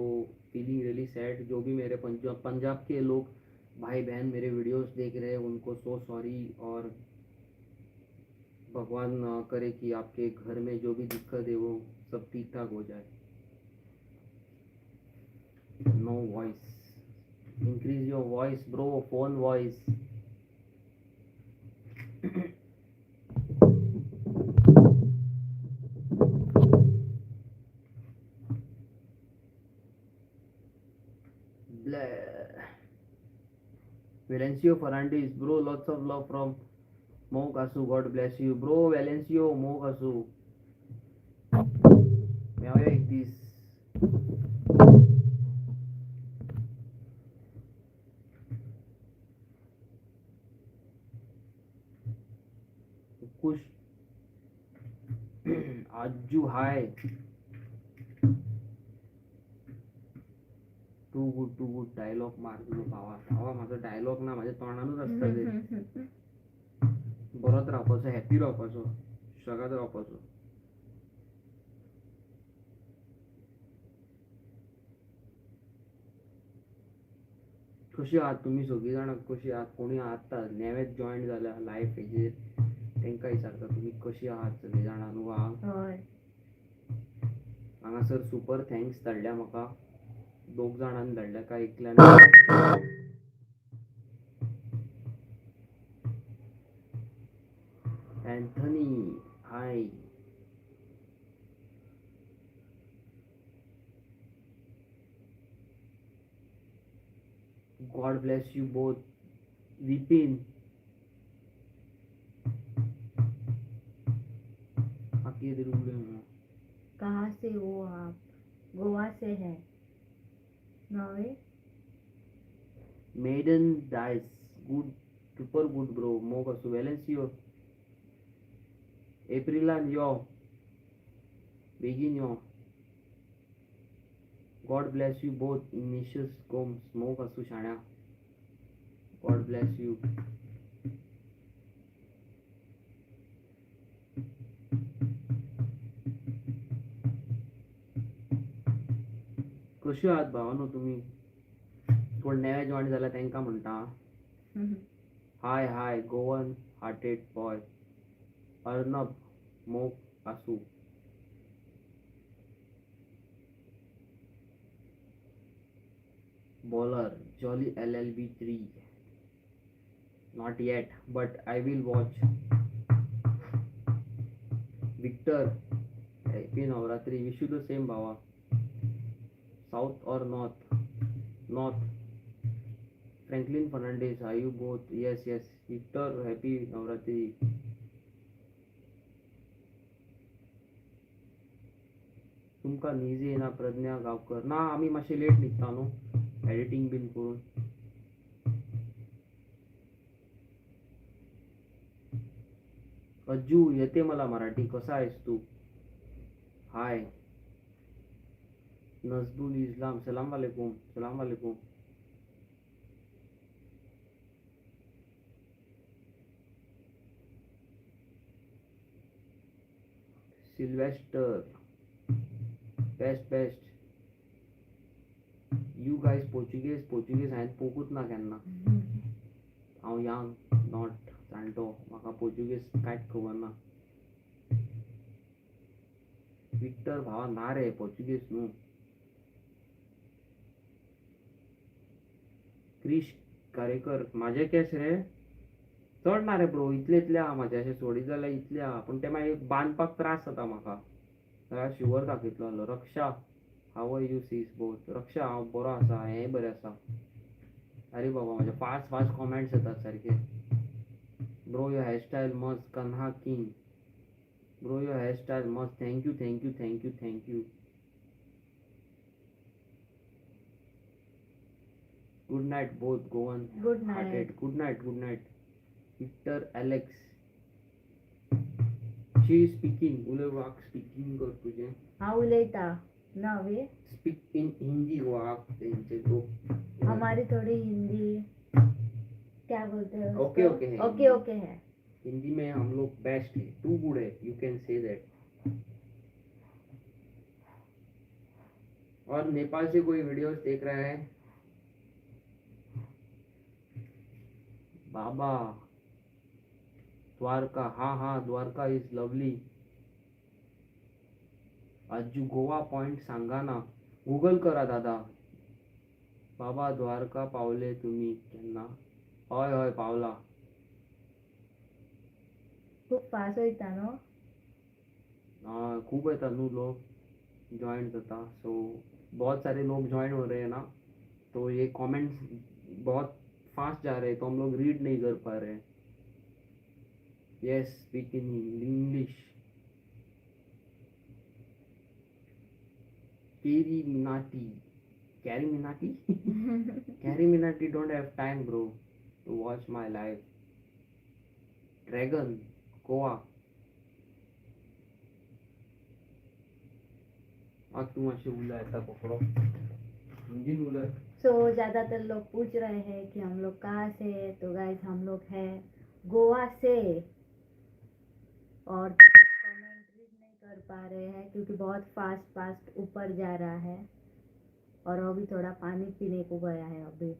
S2: feeling really sad. जो भी मेरे पंजाब के लोग भाई बहन मेरे वीडियोस देख रहे हैं उनको सो सॉरी. और भगवान ना करे कि आपके घर में जो भी दिक्कत है वो सब ठीक ठाक हो जाए. No voice. Increase your voice bro, phone voice. Valencio Fernandez, bro, lots of love from Mokasu. God bless you, bro. Valencio Mokasu. May I like this? Kush. Ajju, hi. Too good dialogue मार तुझो भावा. भावा माझा dialogue ना माझ्या तोंडानूच असता ते. बरोच रावपाचो, happy रावपाचो, सगळ्यात रावपाचो. कशी आहात तुम्ही सगळी जाणां? कशी आहात? कोणी आत्ता नव्याच जॉईन झाल्या लाईव्ह पेजेर तेंका विचारता तुम्ही कशी आहात सगळी जाणां न्हू.
S1: हय
S2: हांगासर सुपर थँक्स धाडल्या म्हाका. 2 जाणांनी धाडल्या काय एकल्यान. Anthony hi. God bless you both. Vipin आके दिलुले.
S1: कहाँ से हो आप? गोवा से है नॉवे.
S2: मेडन Dias good, super good bro. मोग असू वेलेन्सियो एप्रिलान यो बेगीन yo. God bless you both. Ignatius कोम स्मोक असू शाण्या. God bless you. कशी आहात भावानो तुम्ही? कोण नव्या जॉईन झाला त्यांका म्हणता hi hi. Goan hearted boy. Arnab मोक असू. Bowler Jolly LLB 3. Not yet, but I will watch. Victor, happy Navratri. Wish you the same, Baba. South or north? North. Franklin Fernandez, are you both? Yes, yes. Victor, happy Navratri. तुमका news येना प्रज्ञा गावकर ना. आम्ही मातशे late निघता न्हू editing been करून. अज्जू येते मला मराठी. कसा आहेस तू? हाय. नजबुल इस्लाम सलाम वालेकुम. सलाम वालेकुम. Sylvester best best. You guys Portuguese आहेत पोकूत ना केन्ना. हांव यंग नॉट जाणटो. म्हाका पोर्चुगीज कांयच खबर ना. विक्टर भावा ना रे पोर्चुगीज न्हू. क्रिश कारेकर म्हाजे केस रे चड ना रे ब्रो. इतले इतले आहा म्हाजे. अशें सोडीत जाल्यार इतले आहा पूण ते मागीर बांदपाक त्रास जाता म्हाका. जाल्यार शुवर दाखयतलो आहलो. Raksha how are you sis both. Raksha हांव बरो आसा. हेंय बरें आसा. अरे बाबा म्हाजे फास्ट फास्ट कॉमेंट्स येतात सारके. ब्रो युअर हेअरस्टायल मस्त. Kanha king bro your hairstyle मस्त. Thank you thank you thank you thank you. Good night both Goan
S1: good
S2: hearted.
S1: Night.
S2: Good night good night. Victor Alex she speaking. उलय वाक स्पीकिंग कर तुझे.
S1: हांव उलयता ना वे.
S2: स्पीक इन हिंदी वाक तेंचे तो.
S1: हमारी थोड़ी हिंदी क्या बोलते हैं
S2: ओके,
S1: उसको?
S2: ओके है.
S1: ओके ओके है.
S2: हिंदी में हम लोग बेस्ट है. टू गुड है. You can say that. और नेपाल से कोई वीडियोस देख रहा है? बाबा द्वारका. हाँ हाँ Dwarka is lovely. Ajju Goa point सांगा ना. गूगल करा दादा. बाबा द्वारका पावले तुम्ही केन्ना? हय हय पावला.
S1: खूप फास्ट वयता न्हू.
S2: खूब येता न्हू लोग ज्वाइन जाता. सो बहुत सारे लोग ज्वाइन हो रहे हैं ना. तो ये कमेंट्स बहुत फास्ट जा रहे हैं तो हम लोग रीड नहीं कर पा रहे हैं. Yes speak in English. Carry Minati. Carry Minati. Carry Minati don't have time bro to watch my life. Dragon Goa. आज तू असे उलायचा पकडो इंजिन उलय.
S1: सो ज़्यादातर लोग पूछ रहे हैं कि हम लोग कहाँ से है. तो गाइस हम लोग हैं गोवा से. और कमेंट रीड नहीं कर पा रहे हैं क्योंकि बहुत फास्ट फास्ट ऊपर जा रहा है. और अभी थोड़ा पानी पीने को गया है अभी.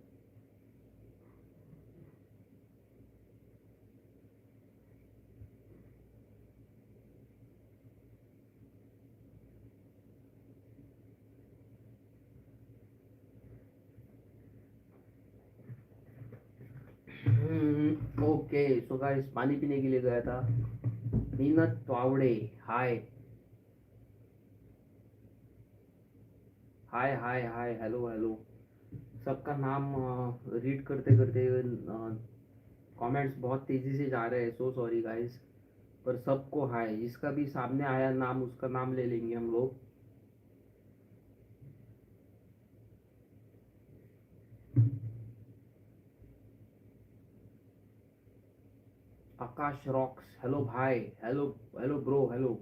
S2: ओके सो गाइस पानी पीने के लिए गया था. मीनत वावड़े hi hi hi hi. Hello hello. सबका नाम रीड करते करते कमेंट्स बहुत तेजी से जा रहे हैं. So sorry guys. पर सबको हाय. जिसका भी सामने आया नाम उसका नाम ले लेंगे हम लोग. आकाश रॉक्स. हेलो भाई. Hello hello bro. Hello.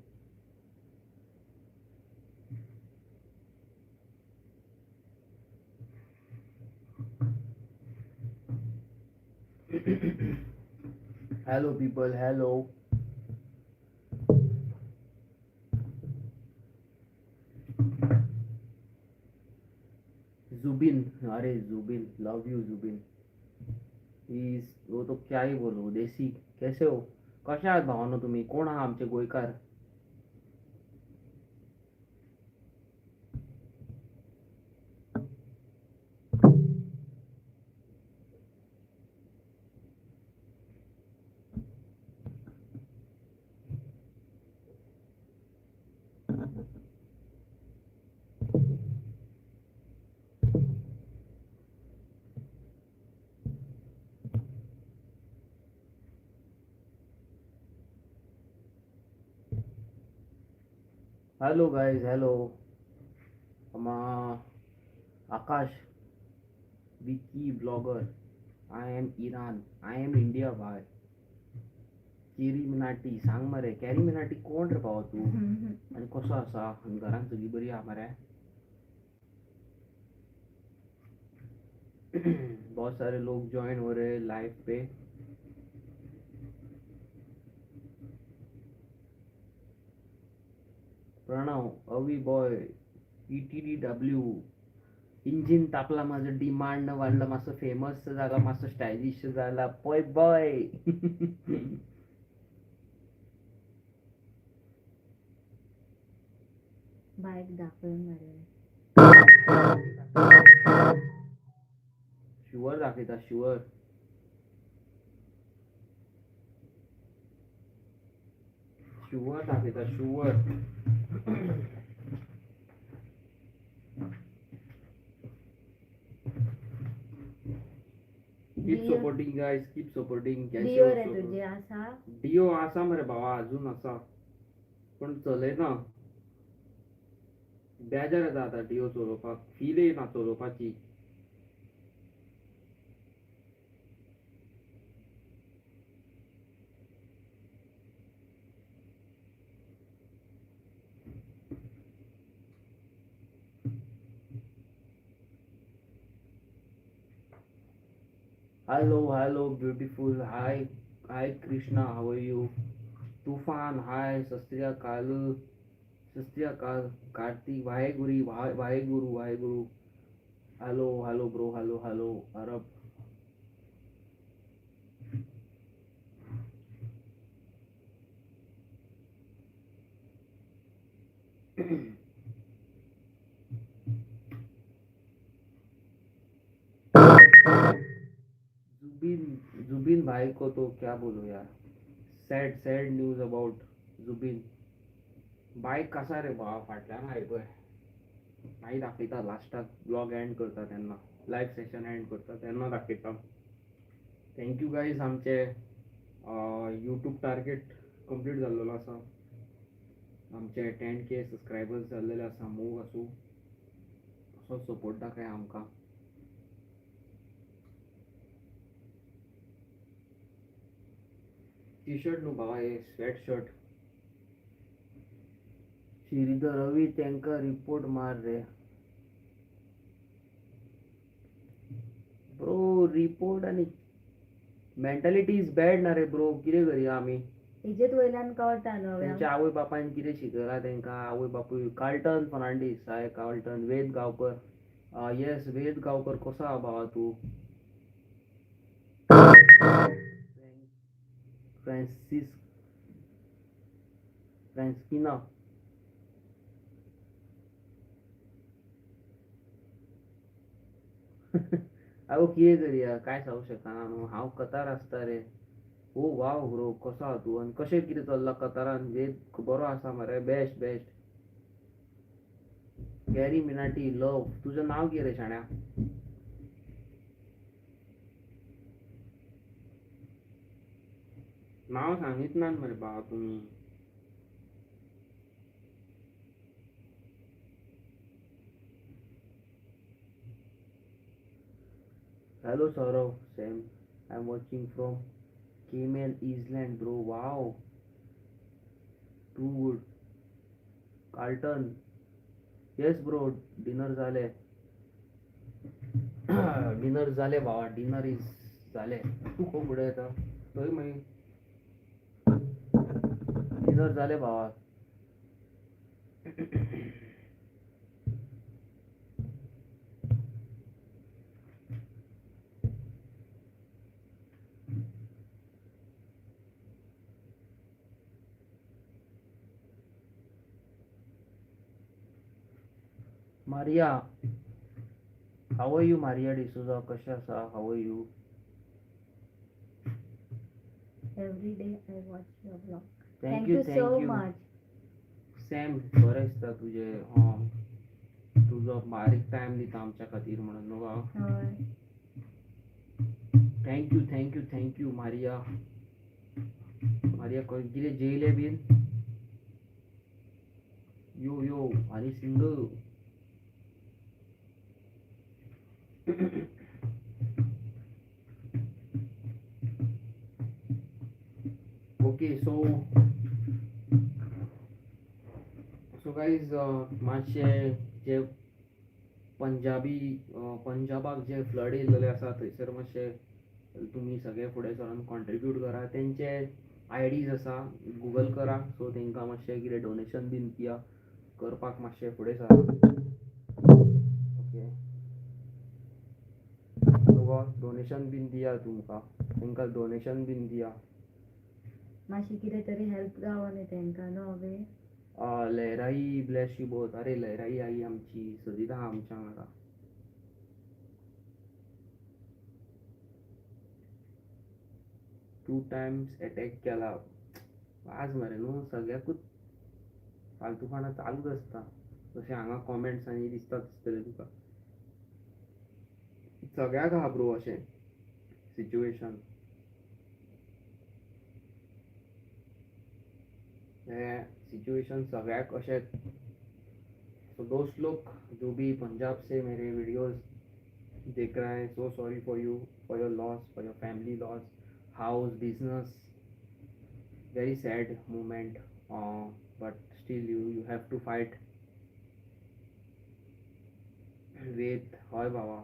S2: Hello people. Hello. Zubeen. अरे Zubeen love you Zubeen. Is वो तो क्या ही बोलू. देसी कैसे हो? कशा आहात भावानो तुम्ही? कोण आहात आमचे गोयकार? Hello guys. Hello. Akash Vicky blogger. I am Iran. I am India भाई. केरी मिनाटी सांग मरे कॅरी मिनाटी कोण रे भावा तू आणि कसो आसा आणि घरान सगळी बरी आहा मरे बहुत सारे लोग ज्वाइन हो रहे हैं लाइव पे प्रणव अवी बॉय ETDW इंजिन तापला माझं डिमांड वाढलं माझं फेमस झाला माझं स्टायलिश झाला बॉय बॉय
S1: बाईक दाखवेन मरे
S2: शुअर दाखवता शुअर शुअर दाखवता sure keep supporting guys keep supporting
S1: डिओ रे तुझे असा
S2: डिओ आसा मरे भावा अजून असा पण चलय ना बेजार येता आतां डिओ चलोवपाक फील येना चलोवपाची hello beautiful hi Krishna how are you तूफान हाय सत श्री अकाल Kartik Waheguru hello bro hello अरब जुबिन भाई को तो क्या बोलो यार sad news about Zubeen bike कसा रे भावा फाटल्यान आयपय नाही दाखयता लास्टाक ब्लॉग एंड करता तेन्ना लाईव्ह सेशन एंड करता तेन्ना दाखयता थँक्यू गाईज आमचे यूट्यूब टार्गेट कंप्लीट जाल्लेलो आसा आमचे 10K सबस्क्रायबर्स जाल्लेले आसा मोग आसूं असो सपोर्ट दाखय आमकां टी शर्ट न्हू बाबा हे स्वेट शर्ट श्रीधर रवी त्यांका रिपोर्ट मार रे ब्रो रिपोर्ट आणि मेंटॅलिटी इज बॅड ना रे ब्रो कितें करया आमी
S1: हेजेत वयल्यान कळटा न्हू
S2: तेंच्या आवय बापायन कितें शिकयलां तेंकां आवय बापूय कार्ल्टन फर्नांडीस हाय कार्ल्टन वेद गांवकर येस वेद गांवकर कसो आहा भावा तूं फ्रांसिस्किना अगो कितें करया काय सांगू शकना न्हू हांव कतार आसता रे ओ वाव ब्रो कसो आहा तूं आनी कशें कितें चल्लां कतारान वेद बरो आसा मरे बेस्ट गॅरी मिनाटी लव तुजें नांव कितें रे शाण्या नांव सांगीत ना मरे भावा तुमी Hello Saurav, Sam. I'm watching from Cayman Island, bro. Wow, too good. Carlton. Yes, bro. Dinner झाले. डिनर झाले भावा. डिनर इज झाले. तू खूप पुढे येता. तरी मी डिनर झाले भावा. Maria, how are you, Maria D'Souza? कशी आसा? How are you?
S1: Every day I watch your vlog.
S2: Thank
S1: you
S2: you,
S1: so
S2: thank you.
S1: much.
S2: Sam बरें दिसता तुझे तुजो बारीक टायम दिता आमच्या खातीर म्हणून न्हू
S1: हय
S2: थँक्यू मारिया कितें जेयले बीन यो आनी सिंगल ओके सो गाईज मातशे जे पंजाबाक जे फ्लड येयलेले आसा थंयसर मातशे तुमी सगळे फुडें सरून कॉन्ट्रिब्यूट करा. तेंचे आयडीज आसा गुगल करा. सो तेंकां मातशें कितें डोनेशन बीन दिया करपाक मातशें फुडें सरा. ओके डोनेशन बीन दिया तुमकां तेंकां डोनेशन बीन दिया.
S1: मातशी कितें तरी हेल्प गावो न्ही तेंकां न्हू हवे.
S2: लहराई ब्लेस यू बोथ. अरे लहराई आई आमची सदीत आहा आमच्या वांगडा. 2 टायम्स अटॅक केला. आज मरे न्हू सगळ्याकूच फालतूपणा चालूच आसता. जशें हांगा कॉमेंट्स आनी दिसता दिसतलें तुका सगळ्याक आहा ब्रो अशें सिच्युएशन. हे सिच्युएशन सगळ्याक अशें. सो दोस्त लोग जो भी पंजाब से मेरे वीडियोस देख रहा है, so sorry for you, for your loss, for your family loss, house, business. Very sad moment, but still you have to fight. Wait, hoy बाबा.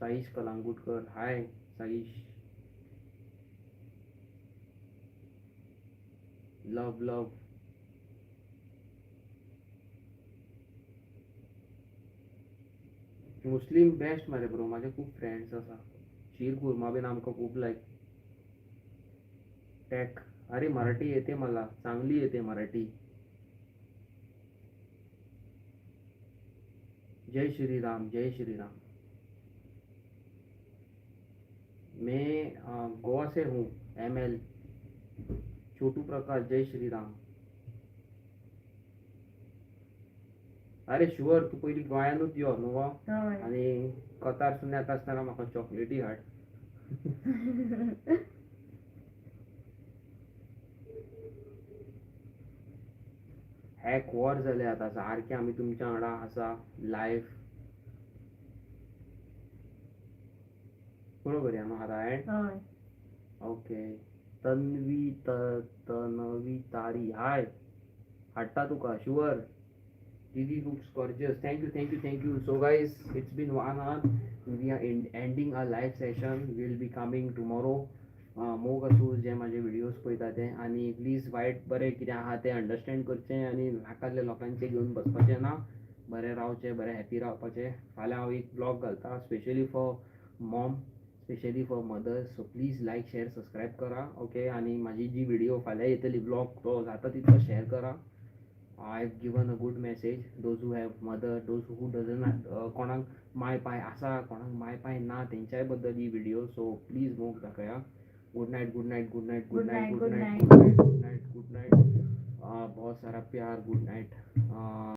S2: Saish Kalangutkar, hi Saish. Love love. Muslim best मरे ब्रो. माझे खूप friends आसा. शीर kurma been आमकां खूप लायक. Take, अरे मराठी येते मला, चांगली येते मराठी. जय श्री राम, जय श्री राम. मैं गोवा से हूँ. ML छोटू प्रकाश, जय श्री राम. अरे शुअर तू पयलीं गोंयानूच यो न्हू
S1: हय.
S2: आनी कतारसून येता आसतना म्हाका चॉकलेटी हाड. एक वर जालें आतां सारकें आमी तुमच्या वांगडा आसा लायव्ह. बरोबर या न्हू आतां एंड.
S1: हय.
S2: ओके तन्वी तारी, हाय. हाडटा तुका sure. Didi looks gorgeous. Thank you. So guys, it's been 1 hour. We are ending our live session. We'll be coming tomorrow. मोग असू जे माझे व्हिडिओज पळयता ते आनी प्लीज वायट बरें कितें आहा तें अंडरस्टँड करचें आनी नाकातले लोकांचें घेवन बसपाचें ना. बरें रावचें, बरें हॅपी रावपाचें. फाल्यां हांव एक ब्लॉग घालता specially for mom, specially for mothers. So please like, share, subscribe करा. ओके आनी माझी जी व्हिडिओ फाल्यां येतली ब्लॉग तो जाता तितलो शेअर करा. I've given a good message. Those who have mother, those who doesn't कोणाक माय पाय आसा, कोणाक माय पाय ना तेंच्याय बद्दल ही व्हिडिओ. सो प्लीज मोग दाखया. Good night, good night, good night, good night, good night, good night, good night, good night. बहुत सारा प्यार. Good night.